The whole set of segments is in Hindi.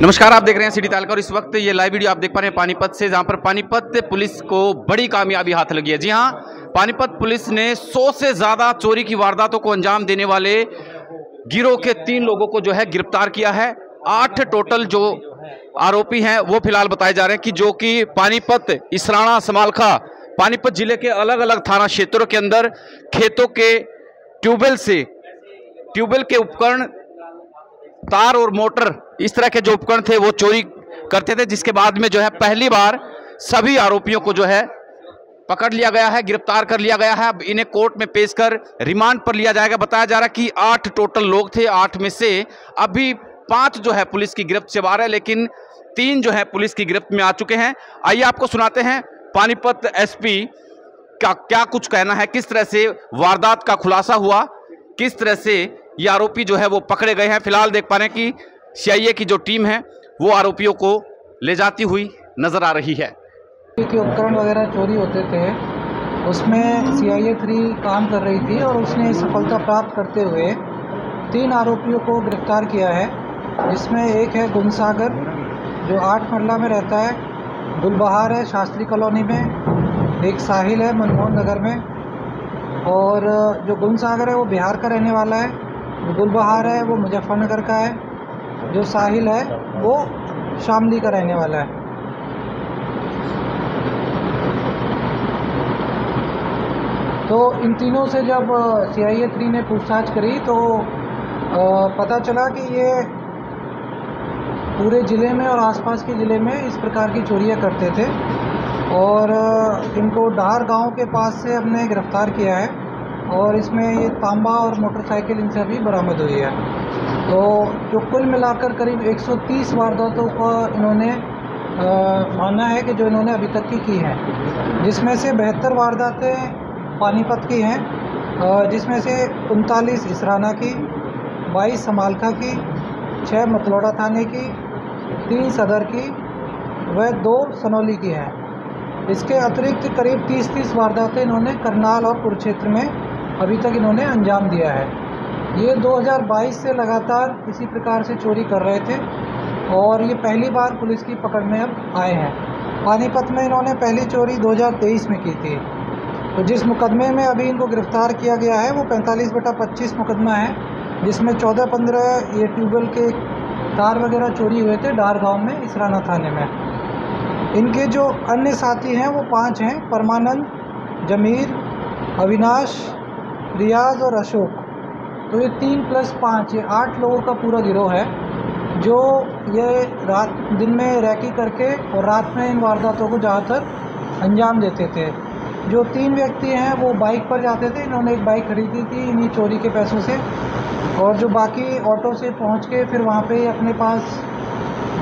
नमस्कार, आप देख रहे हैं सिटी तालका और इस वक्त ये लाइव वीडियो आप देख पा रहे हैं पानीपत से, जहां पर पानीपत पुलिस को बड़ी कामयाबी हाथ लगी है। जी हां, पानीपत पुलिस ने 100 से ज़्यादा चोरी की वारदातों को अंजाम देने वाले गिरोह के 3 लोगों को जो है गिरफ्तार किया है। 8 टोटल जो आरोपी हैं वो फिलहाल बताए जा रहे हैं कि जो कि पानीपत, इसराना, समालखा, पानीपत जिले के अलग अलग थाना क्षेत्रों के अंदर खेतों के ट्यूबवेल के उपकरण, तार और मोटर, इस तरह के जो उपकरण थे वो चोरी करते थे, जिसके बाद में जो है पहली बार सभी आरोपियों को जो है पकड़ लिया गया है, गिरफ्तार कर लिया गया है। अब इन्हें कोर्ट में पेश कर रिमांड पर लिया जाएगा। बताया जा रहा है कि 8 टोटल लोग थे, 8 में से अभी 5 जो है पुलिस की गिरफ्त से बाहर है, लेकिन 3 जो है पुलिस की गिरफ्त में आ चुके हैं। आइए आपको सुनाते हैं पानीपत एसपी का क्या कुछ कहना है, किस तरह से वारदात का खुलासा हुआ, किस तरह से ये आरोपी जो है वो पकड़े गए हैं। फिलहाल देख पा रहे हैं कि सीआईए की जो टीम है वो आरोपियों को ले जाती हुई नजर आ रही है। के उपकरण वगैरह चोरी होते थे, उसमें सीआईए 3 काम कर रही थी और उसने सफलता प्राप्त करते हुए 3 आरोपियों को गिरफ्तार किया है। जिसमें एक है गुणसागर जो 8 मरला में रहता है, गुलबहार है शास्त्री कॉलोनी में, एक साहिल है मनमोहन नगर में, और जो गुणसागर है वो बिहार का रहने वाला है, जो गुलबहार है वो मुजफ्फरनगर का है, जो साहिल है वो शामली का रहने वाला है। तो इन तीनों से जब सीआईए 3 ने पूछताछ करी तो पता चला कि ये पूरे ज़िले में और आसपास के ज़िले में इस प्रकार की चोरियां करते थे और इनको डार गांव के पास से हमने गिरफ्तार किया है और इसमें ये तांबा और मोटरसाइकिल इनसे भी बरामद हुई है। तो जो कुल मिलाकर करीब 130 वारदातों का इन्होंने माना है कि जो इन्होंने अभी तक की है, जिसमें से 72 वारदातें पानीपत की हैं, जिसमें से 39 इसराना की, 22 समालखा की, 6 मतलौड़ा थाने की, 3 सदर की व 2 सनौली की हैं। इसके अतिरिक्त करीब 30 वारदातें इन्होंने करनाल और कुरुक्षेत्र में अभी तक इन्होंने अंजाम दिया है। ये 2022 से लगातार इसी प्रकार से चोरी कर रहे थे और ये पहली बार पुलिस की पकड़ में अब आए हैं। पानीपत में इन्होंने पहली चोरी 2023 में की थी। तो जिस मुकदमे में अभी इनको गिरफ्तार किया गया है वो 45/25 मुकदमा है, जिसमें 14-15 ये ट्यूबवेल के तार वगैरह चोरी हुए थे डार गाँव में, इसराना थाने में। इनके जो अन्य साथी हैं वो 5 हैं, परमानंद, जमीर, अविनाश, रियाज और अशोक। तो ये 3+5 ये 8 लोगों का पूरा गिरोह है जो ये दिन में रैकी करके और रात में इन वारदातों को ज़्यादातर अंजाम देते थे। जो 3 व्यक्ति हैं वो बाइक पर जाते थे, इन्होंने एक बाइक खरीदी थी इन्हीं चोरी के पैसों से, और जो बाकी ऑटो से पहुंच के फिर वहाँ पे अपने पास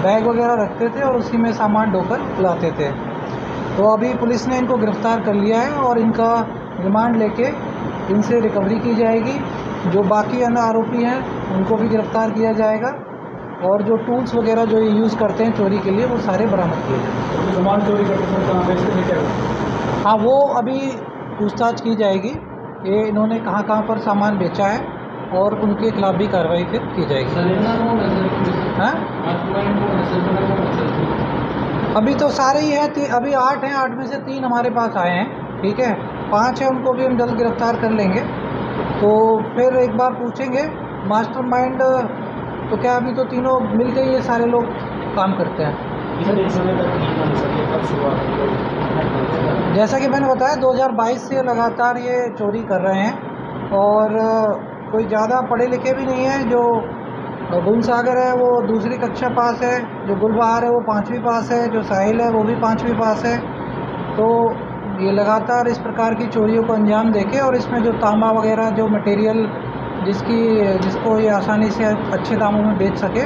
बैग वगैरह रखते थे और उसी में सामान ढोकर लाते थे। तो अभी पुलिस ने इनको गिरफ़्तार कर लिया है और इनका रिमांड लेके इनसे रिकवरी की जाएगी। जो बाकी अन्य आरोपी हैं उनको भी गिरफ़्तार किया जाएगा और जो टूल्स वगैरह जो ये यूज़ करते हैं चोरी के लिए वो सारे बरामद किए जाएंगे। सामान चोरी करते हैं, हाँ, वो अभी पूछताछ की जाएगी, ये इन्होंने कहाँ कहाँ पर सामान बेचा है और उनके खिलाफ भी कार्रवाई फिर की जाएगी। हाँ, अभी तो सारे ही हैं, अभी 8 हैं, 8 में से 3 हमारे पास आए हैं, ठीक है, 5 हैं, उनको भी हम जल्द गिरफ्तार कर लेंगे। तो फिर एक बार पूछेंगे मास्टरमाइंड, तो क्या अभी तो तीनों मिलकर ये सारे लोग काम करते हैं। जैसा कि मैंने बताया 2022 से लगातार ये चोरी कर रहे हैं और कोई ज़्यादा पढ़े लिखे भी नहीं है। जो गुणसागर है वो 2री कक्षा पास है, जो गुलबहार है वो 5वीं पास है, जो साहिल है वो भी 5वीं पास है। तो ये लगातार इस प्रकार की चोरियों को अंजाम देके और इसमें जो तांबा वगैरह जो मटेरियल जिसको ये आसानी से अच्छे दामों में बेच सके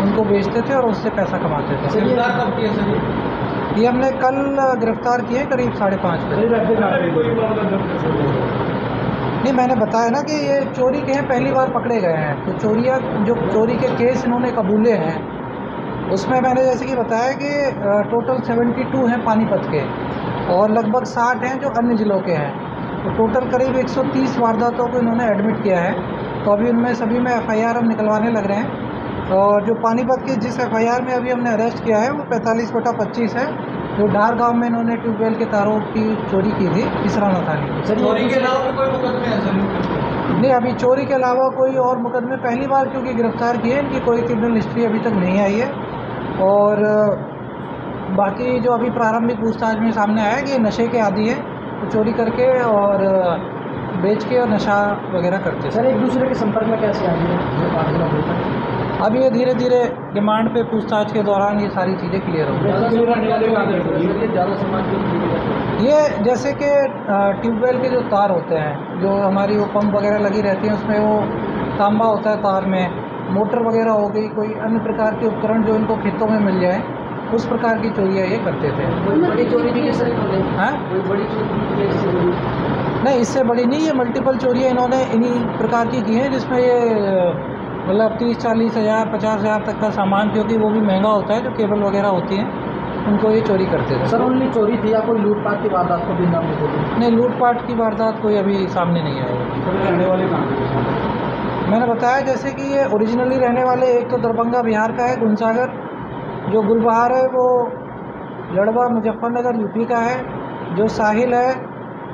उनको बेचते थे और उससे पैसा कमाते थे। ये हमने कल गिरफ्तार किए करीब 5:30 बजे। नहीं, मैंने बताया ना कि ये चोरी के हैं, पहली बार पकड़े गए हैं। तो जो चोरी के केस इन्होंने कबूले हैं उसमें मैंने जैसे कि बताया कि टोटल 72 हैं पानीपत के और लगभग 60 हैं जो अन्य ज़िलों के हैं। तो टोटल करीब 130 वारदातों को इन्होंने एडमिट किया है। तो अभी उनमें सभी में FIR हम निकलवाने लग रहे हैं और जो पानीपत के जिस FIR में अभी हमने अरेस्ट किया है वो 45/25 है, जो डार गांव में इन्होंने ट्यूबवेल के तारों की चोरी की थी इसराना थाने में। चोरी के अलावा कोई मुकदमे हैं सर? नहीं, अभी चोरी के अलावा कोई और मुकदमे पहली बार क्योंकि गिरफ्तार किए, इनकी कोई क्रिमिनल हिस्ट्री अभी तक नहीं आई है। और बाकी जो अभी प्रारंभिक पूछताछ में सामने आया कि ये नशे के आदी है, तो चोरी करके और बेच के और नशा वगैरह करते। सर एक दूसरे के संपर्क में कैसे आए हैं? अब ये धीरे धीरे रिमांड पे पूछताछ के दौरान ये सारी चीज़ें क्लियर होंगी। ये जैसे कि ट्यूबवेल के जो तार होते हैं, जो हमारी वो पंप वगैरह लगी रहती हैं, उसमें वो तांबा होता है तार में, मोटर वगैरह हो गई, कोई अन्य प्रकार के उपकरण जो इनको खेतों में मिल जाए, उस प्रकार की चोरियाँ ये करते थे। बड़ी चोरी नहीं हाँ, बड़ी चोरी नहीं, इससे बड़ी नहीं, ये मल्टीपल चोरियाँ इन्होंने इन्हीं प्रकार की हैं, जिसमें ये मतलब 30-40 हज़ार 50 हज़ार तक का सामान, क्योंकि वो भी महंगा होता है, जो केबल वगैरह होती हैं, उनको ये चोरी करते थे। सर ओनली चोरी थी या कोई लूटपाट की वारदात को भी नाम नहीं? नहीं, लूटपाट की वारदात कोई अभी सामने नहीं आई। रहने वाले कहाँ? मैंने बताया जैसे कि ये ओरिजिनली रहने वाले, एक तो दरभंगा बिहार का है गुनसागर, जो गुलबहार है वो लड़वा मुजफ्फरनगर यूपी का है, जो साहिल है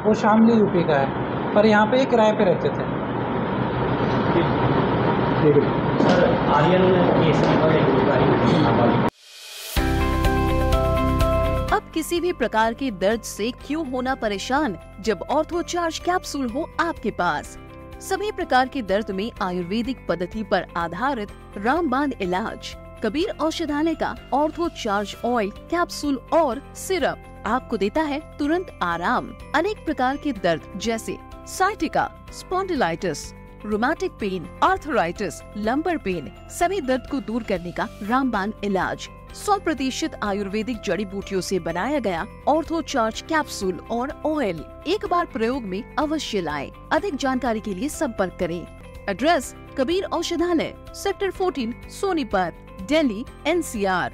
वो शामली यूपी का है, पर यहाँ पे ये किराए पे रहते थे। सर आर्यन केस अब किसी भी प्रकार के दर्द से क्यों होना परेशान, जब ऑर्थो चार्ज कैप्सूल हो आपके पास। सभी प्रकार के दर्द में आयुर्वेदिक पद्धति पर आधारित रामबाण इलाज। कबीर औषधालय का ऑर्थो चार्ज ऑयल, कैप्सूल और सिरप आपको देता है तुरंत आराम। अनेक प्रकार के दर्द जैसे sciatica, spondylitis, rheumatic pain, arthritis, lumbar pain, सभी दर्द को दूर करने का रामबाण इलाज। 100% आयुर्वेदिक जड़ी बूटियों से बनाया गया ऑर्थो चार्ज कैप्सूल और ऑयल एक बार प्रयोग में अवश्य लाएं। अधिक जानकारी के लिए संपर्क करें। एड्रेस: कबीर औषधालय, सेक्टर 14, सोनीपत, दिल्ली, NCR।